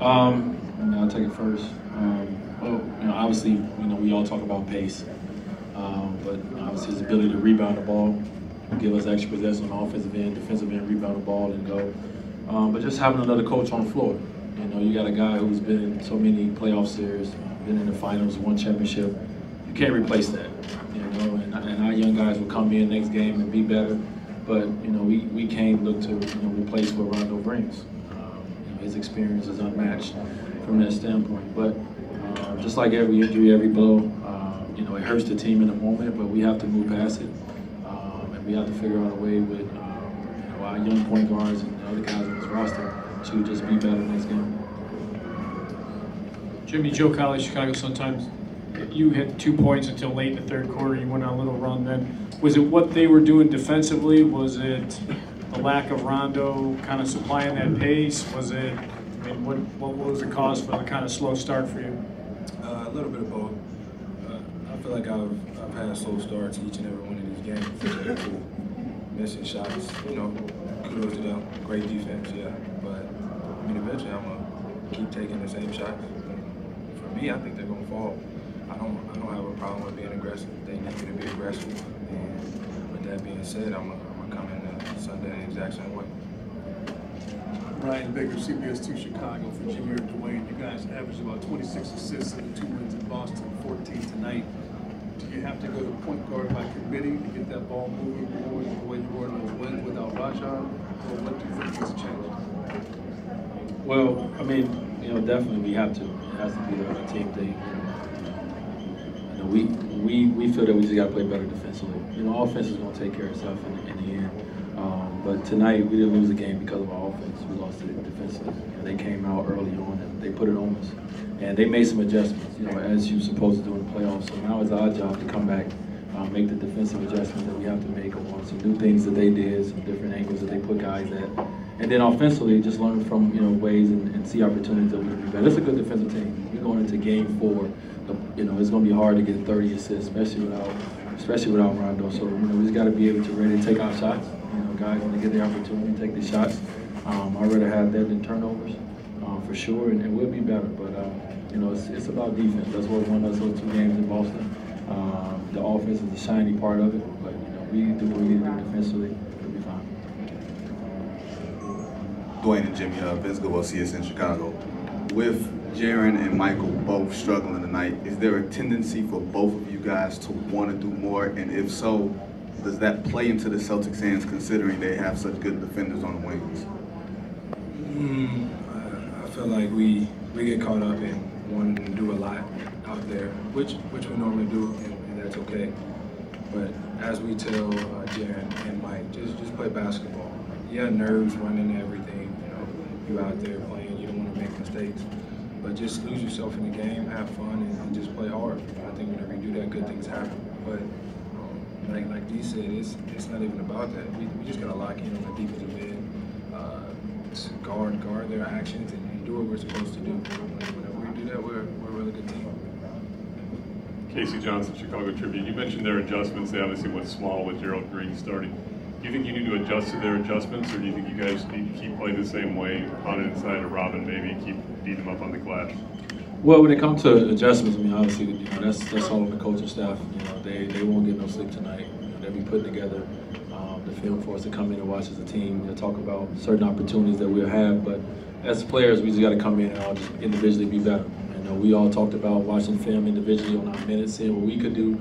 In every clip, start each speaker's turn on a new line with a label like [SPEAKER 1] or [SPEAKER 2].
[SPEAKER 1] I'll take it first. Obviously, we all talk about pace, but obviously his ability to rebound the ball, give us extra possession on offensive end, defensive end, rebound the ball and go. But just having another coach on the floor. You got a guy who's been in so many playoff series, been in the finals, won championship. You can't replace that. And our young guys will come in next game and be better. But we can't look to replace what Rondo brings. His experience is unmatched from that standpoint. But just like every injury, every blow, it hurts the team in the moment. But we have to move past it, and we have to figure out a way with our young point guards and the other guys on this roster to just be better next game.
[SPEAKER 2] Jimmy, Joe Colley, Chicago Sun-Times. You hit 2 points until late in the third quarter. You went on a little run then. Was it what they were doing defensively? Was it the lack of Rondo kind of supplying that pace? Was it, what was the cause for the kind of slow start for you?
[SPEAKER 3] A little bit of both. I feel like I've had slow starts each and every one of these games. Missing shots, kudos to them. Great defense, yeah. But eventually I'm gonna keep taking the same shots. For me, I think they're gonna fall. I don't have a problem with being aggressive. They need me to be aggressive. And with that being said, I'm gonna come in Sunday the exact same way.
[SPEAKER 4] Ryan Baker, CBS 2 Chicago for Jimmy Dwyane. You guys averaged about 26 assists in the 2 wins in Boston, 14 tonight. Do you have to go to point guard by committee to get that ball moving more the way you were in those wins without Rajon? Or what do you think needs to change?
[SPEAKER 1] Well, definitely we have to. It has to be a team thing. We feel that we just got to play better defensively. Offense is going to take care of itself in the end. But tonight we didn't lose the game because of our offense. We lost it defensively. They came out early on and they put it on us. And they made some adjustments, as you're supposed to do in the playoffs. So now it's our job to come back, make the defensive adjustments that we have to make on some new things that they did, some different angles that they put guys at. And then offensively, just learn from ways and see opportunities that we can be better. It's a good defensive team. We're going into game 4. It's going to be hard to get 30 assists, especially without Rondo. So we just got to be able to ready to take our shots. Guys when they get the opportunity to take the shots. I'd rather have that than turnovers, for sure, and we'll be better. But it's about defense. That's what won us those 2 games in Boston. The offense is the shiny part of it, but we do what we need to do defensively. We'll be fine.
[SPEAKER 5] Dwyane and Jimmy, Vince Goodwill, CSN Chicago. With Jaren and Michael both struggling tonight, is there a tendency for both of you guys to want to do more? And if so, does that play into the Celtics' hands considering they have such good defenders on the wings?
[SPEAKER 3] I feel like we get caught up in wanting to do a lot out there, which we normally do, and that's okay. But as we tell Jaren and Mike, just play basketball. Yeah, nerves running everything. You out there playing, you don't want to make mistakes. But just lose yourself in the game, have fun, and just play hard. I think whenever you do that, good things happen. But like Dee said, it's not even about that. We just gotta lock in on the defensive end, guard their actions, and do what we're supposed to do. Whenever we do that, we're a really good team.
[SPEAKER 6] Casey Johnson, Chicago Tribune. You mentioned their adjustments. They obviously went small with Gerald Green starting. Do you think you need to adjust to their adjustments, or do you think you guys need to keep playing the same way, on it inside of Robin, maybe keep beating them up on the glass?
[SPEAKER 1] Well, when it comes to adjustments, obviously, that's all on the coaching staff. They won't get no sleep tonight. They'll be putting together the film for us to come in and watch as a team. They'll talk about certain opportunities that we'll have, but as players, we just got to come in and all just individually be better. We all talked about watching film individually on our minutes, seeing what we could do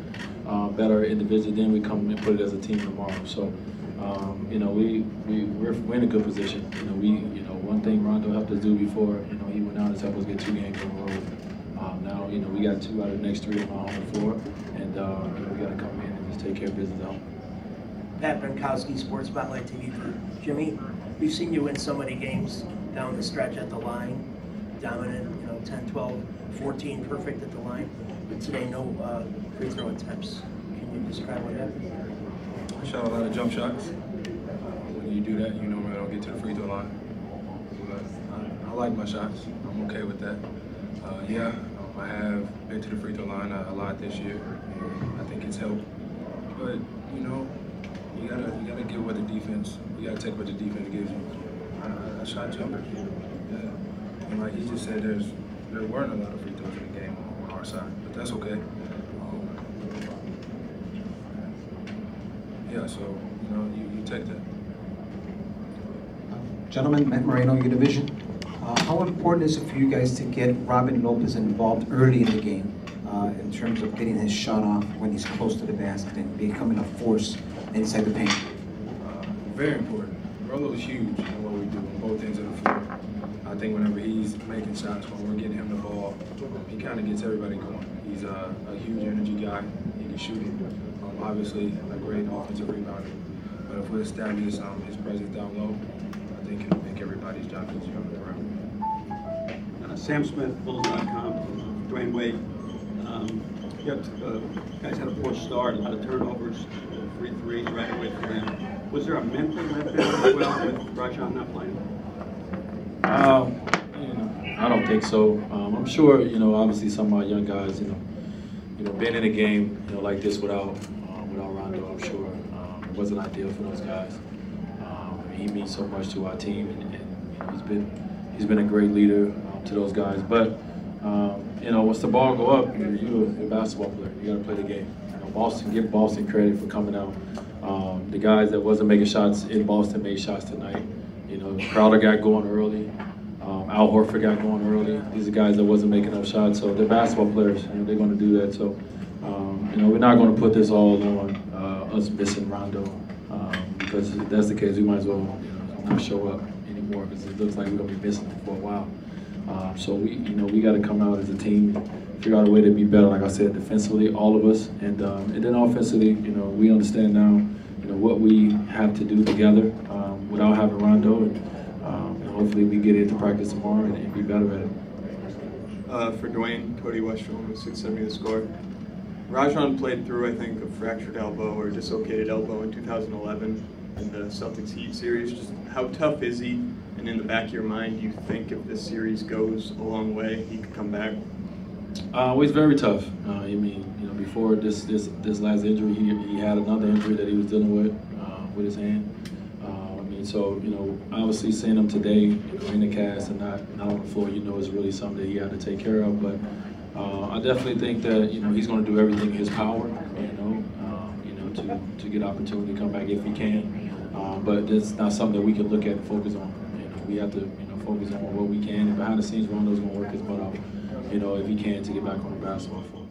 [SPEAKER 1] better individually. Then we come and put it as a team tomorrow. So, we're in a good position. One thing Rondo helped us do before, he went out and helped us get 2 games on the road. Now, we got 2 out of the next 3 on our home floor, and we got to come in and just take care of business out.
[SPEAKER 7] Pat Benkowski, Sports Spotlight TV for Jimmy. We've seen you win so many games down the stretch at the line, dominant, 10, 12, 14, perfect at the line. But today, no free throw attempts. Can you describe what happened?
[SPEAKER 3] I shot a lot of jump shots. When you do that, you normally don't get to the free throw line. But I like my shots. I'm okay with that. I have been to the free throw line a lot this year. I think it's helped. But you gotta get what the defense. You gotta take what the defense gives you. I shot jumpers. Yeah. and like he just said, there weren't a lot of free throws in the game on our side, but that's okay. Yeah, so you take that.
[SPEAKER 8] Gentlemen, Matt Moreno, your division. How important is it for you guys to get Robin Lopez involved early in the game in terms of getting his shot off when he's close to the basket and becoming a force inside the paint?
[SPEAKER 3] Very important. Rolo is huge in what we do on both ends of the floor. I think whenever he's making shots, when we're getting him the ball, he kind of gets everybody going. He's a huge energy guy. He can shoot it. Obviously, a great offensive rebounder. But if we establish his presence down low, I think it'll make everybody's job easier on the rim.
[SPEAKER 9] Sam Smith, Bulls.com, Dwyane Wade. Guys had a poor start, a lot of turnovers, free threes right away from them. Was there a mental letdown as well with Rajon not playing?
[SPEAKER 1] I don't think so. I'm sure, obviously some of our young guys, being in a game, like this without Rondo, I'm sure it wasn't ideal for those guys. He means so much to our team, and he's been a great leader to those guys. But once the ball go up, you're a basketball player. You got to play the game. Give Boston credit for coming out. The guys that wasn't making shots in Boston made shots tonight. Crowder got going early. Al Horford got going early. These are guys that wasn't making no shots, so they're basketball players. They're going to do that. So, we're not going to put this all on us missing Rondo, because if that's the case, we might as well not show up anymore, because it looks like we're going to be missing him for a while. So we got to come out as a team, figure out a way to be better. Like I said, defensively, all of us, and then offensively, we understand now, what we have to do together without having Rondo, and hopefully we get into practice tomorrow and be better at it.
[SPEAKER 10] For Dwyane, Cody Westrom with 670 The Score. Rajon played through, I think, a fractured elbow or dislocated elbow in 2011 in the Celtics Heat series. Just how tough is he? And in the back of your mind, do you think if this series goes a long way, he could come back?
[SPEAKER 1] He's very tough. Before this last injury, he had another injury that he was dealing with his hand. So obviously seeing him today, in the cast and not on the floor, is really something that he had to take care of. But I definitely think that he's going to do everything in his power, to get opportunity to come back if he can. But it's not something that we can look at and focus on. We have to focus on what we can. And behind the scenes, Rondo's going to work his butt off, if he can, to get back on the basketball floor.